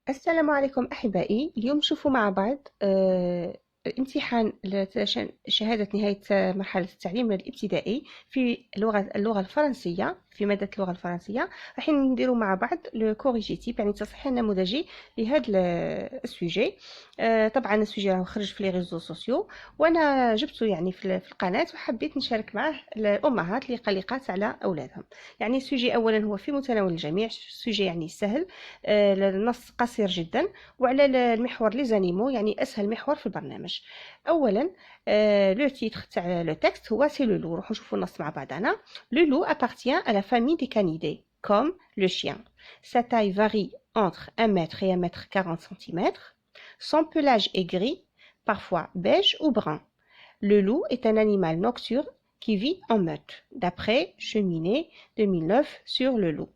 السلام عليكم أحبائي. اليوم نشوفوا مع بعض الامتحان شهادة نهاية مرحلة التعليم الابتدائي في اللغة الفرنسية، في مادة اللغة الفرنسية. راح نديروا مع بعض لو كوريجيتيف، يعني التصحيح النموذجي لهذا السوجي. طبعا السوجي راهو خرج في لي ريزو سوسيو، وانا جبته يعني في القناة، وحبيت نشارك معه الامهات اللي قلقات على اولادهم. يعني السوجي اولا هو في متناول الجميع، السوجي يعني سهل، النص قصير جدا، وعلى المحور لي زانيمو، يعني اسهل محور في البرنامج. اولا لو تيتر تاع لو تكست هو سي لو لو. نروحو نشوفو النص مع بعضنا. لو لو appartient à la famille des canidés comme le chien. Sa taille varie entre 1 mètre et 1 mètre 40 cm. Son pelage est gris, parfois beige ou brun. Le loup est un animal nocturne qui vit en meute, d'après Cheminée 2009 sur le loup.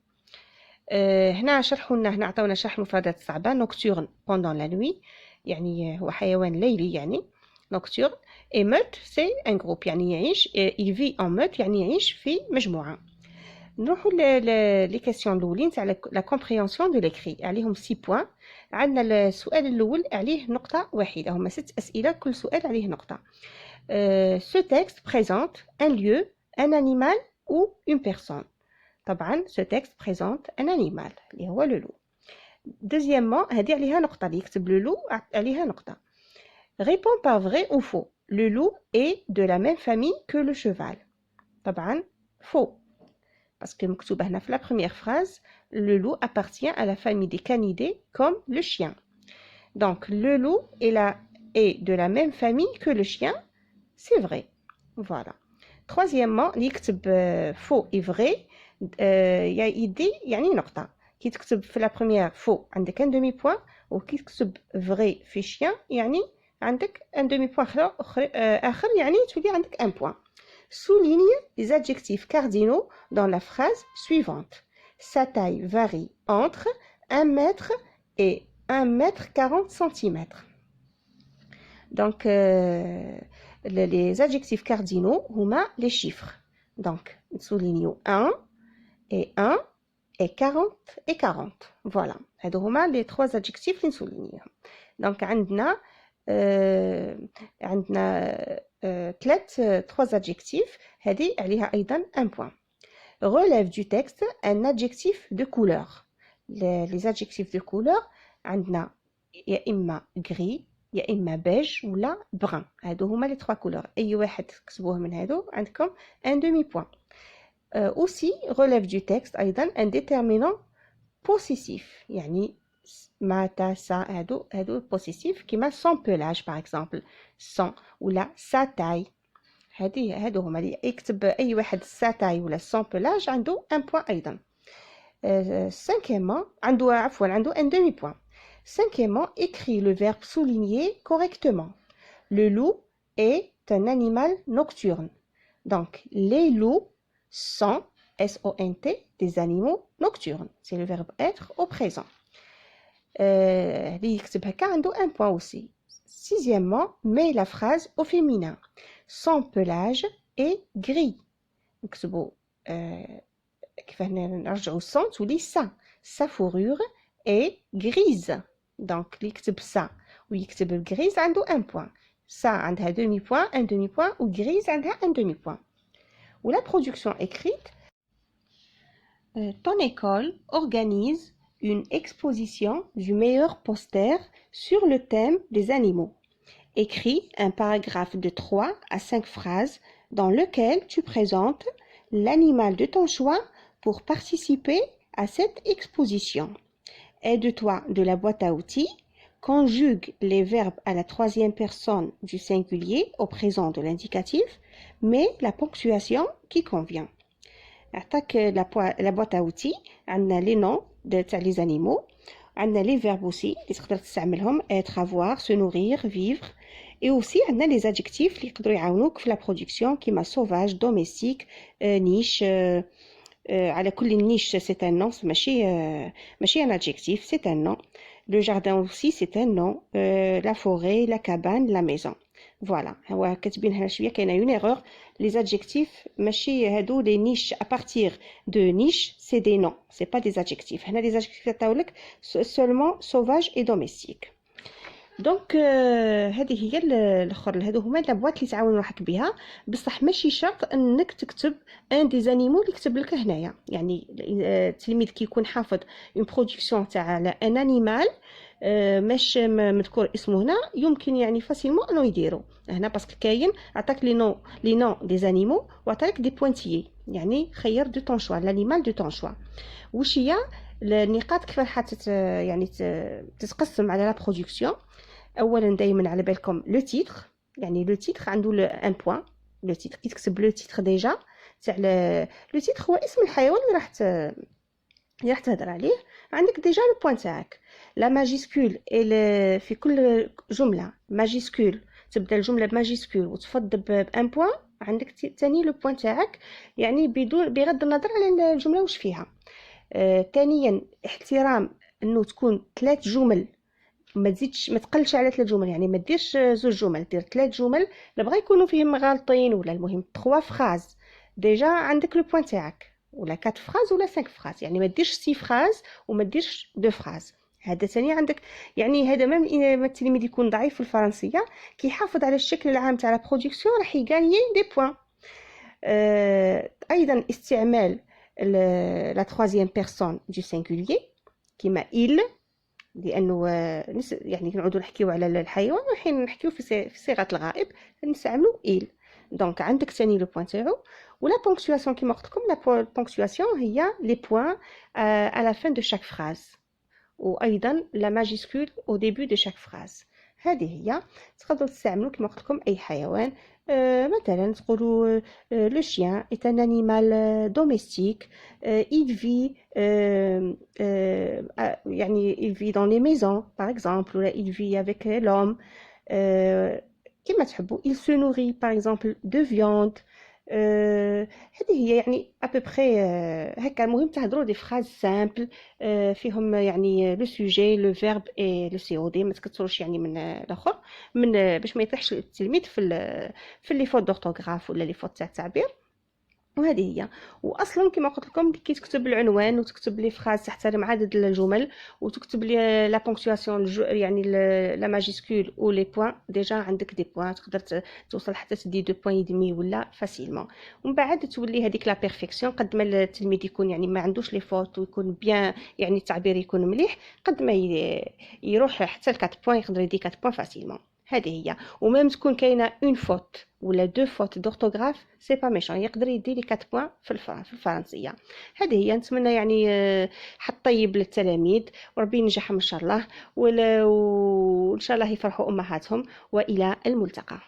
هنا شرحوا لنا، هنا عطاونا شرح المفردات الصعبة. نوكتورن بوندون لا نوي، يعني هو حيوان ليلي، يعني نوكتورن. اي موت سي ان جروب، يعني يعيش il vit en meute، يعني يعيش في مجموعة. نروحوا لي كيسيون الاولين تاع لا كومبريهنسيون دو ليكري، عليهم 6 بوين. عندنا السؤال الاول عليه نقطة واحدة، هما 6 أسئلة، كل سؤال عليه نقطة. Ce texte présente un lieu, un animal ou une personne. طبعا ce texte présente un animal اللي هو le loup. Deuxièmement هذه عليها نقطة، اللي يكتب le loup عليها نقطة. Réponds par vrai ou faux. Le loup est de la même famille que le cheval. طبعا faux, parce que مكتوبة هنا في la première phrase le loup appartient à la famille des canidés comme le chien. Donc le loup est de la même famille que le chien, c'est vrai. Voilà. Troisièmement اللي يكتب faux et vrai يدي يعني نقطة. كي تكتب في لا بروميير فو عندك ان دومي بوان، وكي تكتب فري في شيان يعني عندك ان دومي بوان آخر، يعني تولي عندك ان بوان. Souligne les adjectifs cardinaux dans la phrase suivante. Sa taille varie entre 1 mètre et 1 mètre 40 cm. Donc, les adjectifs cardinaux هما les chiffres. Donc, souligne 1 et 1 et 40 et 40. Voilà. هادو هما les trois adjectifs اللي نسولينيهم. Donc عندنا trois adjectifs. هذه عليها أيضا un point. Relève du texte un adjectif de couleur. Les adjectifs de couleur عندنا يا إما gris يا إما beige ولا brun. هادو هما les trois couleurs. أي واحد تكتبوه من هادو عندكم un demi point. Aussi relève du texte أيضا un déterminant possessif، يعني ما تا سا هادو possessif، كيما son pelage par exemple، son ولا sa taille. هادو هما اللي يكتب أي واحد sa taille ولا son pelage عنده un point أيضا. Cinquièmement عنده un demi point. Cinquièmement, écris le verbe souligner correctement. Le loup est un animal nocturne. Donc les loups sont, S-O-N-T, des animaux nocturnes. C'est le verbe être au présent. Un point aussi. Sixièmement, mets la phrase au féminin. Son pelage est gris. Sa fourrure est grise. Donc, يكتب ça ويكتب grise عنده un point. Ça عندها demi point, un demi point, ou grise عندها un demi point. Ou la production écrite. Ton école organise une exposition du meilleur poster sur le thème des animaux. Écris un paragraphe de 3 à 5 phrases dans lequel tu présentes l'animal de ton choix pour participer à cette exposition. Aide-toi de la boîte à outils. Conjugue les verbes à la troisième personne du singulier au présent de l'indicatif, mais la ponctuation qui convient. Attaque la boîte à outils. On a les noms des animaux. On a les verbes aussi. Être, avoir, se nourrir, vivre. Et aussi, on a les adjectifs qui peuvent aider la production, qui est sauvage, domestique, niche. À la coulée niche, c'est un nom. ماشي un adjectif, c'est un nom. Le jardin aussi, c'est un nom. La forêt, la cabane, la maison. فوالا هو كاتبين هنا شويه كاينه اون ايرور. لي زادجيكتيف ماشي هادو لي نيش ا بارتير دو نيش سي دي نون سي با دي زادجيكتيف. هنا لي زادجيكتيف عطاولك سولمون سوفاج اي دوميستيك. دونك هذه هي الاخر هادو هما لابواط اللي تعاون روحك بها. بصح ماشي شرط انك تكتب ان دي زانيمو اللي كتب لك هنايا. يعني التلميذ كي يكون حافظ اون برودكسيون تاع على ان انيمال مش مذكور اسمه هنا، يمكن يعني فاسيلمون انه يديرو هنا باسكو كاين عطاك لي نون دي زانيمو وعطاك دي بوينتيي، يعني خير دو طون شوا لانيمال دو طون شوا. واش هي النقاط كيف يعني تتقسم على لا برودكسيون. اولا دائما على بالكم لو تيتر، يعني لو تيتر عنده ان بوين. لو تيتر كي تكتب لو تيتر ديجا تاع لو تيتر هو اسم الحيوان اللي راح تهضر عليه، عندك ديجا لو بوين تاعك. لا ماجيسكول في كل جمله ماجيسكول تبدا الجمله بماجيسكول وتفض بان بوين، عندك ثاني لو بوين تاعك، يعني بغض النظر على الجمله واش فيها. ثانيا احترام انه تكون 3 جمل، ما تزيدش ما تقلش على 3 جمل، يعني ما ديرش 2 جمل، دير 3 جمل لا بغا يكونوا فيهم غالطين ولا المهم 3 فراز ديجا عندك لو بوين تاعك، ولا 4 فراز ولا 5 فراز، يعني ما ديرش 6 فراز وما ديرش 2 فراز. هذا ثاني عندك، يعني هذا ما التلميذ يكون ضعيف في الفرنسيه كي يحافظ على الشكل العام تاع لا برودكسيون راح يغاني دي بوين. ايضا استعمال لا troisième personne du singulier كيما il، لانه يعني نعودوا نحكيو على الحيوان وحين نحكيو في صيغه الغائب نستعملوا il. دونك عندك ثاني لو بوين تاعو. ولا بونكتواسيون كيما قلت لكم، لا بونكتواسيون هي لي بوين à la fin de chaque phrase، وايضا لا ماجيسكول au début de chaque phrase. هذه هي تقدروا تستعملوا كما قلت لكم اي حيوان. مثلا تقولوا لو شيان est un animal domestique. Il vit يعني il vit dans les maisons par exemple، ou il vit avec l'homme. كما تحبوا. il se nourrit par exemple de viande. هذه هي يعني ابوبري هكا. المهم تهضروا دي فراز سامبل فيهم يعني لو سوجي لو فيرب اي لو سي او دي، ما تكثروش يعني من الاخر، من باش ما يطيحش التلميذ في لي فوت دورتوغراف ولا لي فوت تاع التعبير. وهذه هي. واصلا كما قلت لكم كي تكتب العنوان وتكتب لي فراز تحترم عدد الجمل وتكتب لي لا بونكتواسيون يعني لا ماجيسكول او لي بوين، ديجا عندك دي بوين تقدر توصل حتى تدي 2 بوين دمي ولا فاسيلمون. ومن بعد تولي هذيك لا بيرفيكسيون. قد ما التلميذ يكون يعني ما عندوش لي فوت ويكون بيان يعني التعبير يكون مليح، قد ما يروح حتى ل 4 بوين، يقدر يدي 4 بوين فاسيلمون. هذه هي. وميم تكون كاينه اون فوت ولا 2 فوت دورتوغراف سي با ميشون، يقدر يدي لي 4 بوين في الفرنسيه. هذه هي. نتمنى يعني حطيب للتلاميذ وربي ينجحهم ان شاء الله، وان شاء الله يفرحوا امهاتهم. والى الملتقى.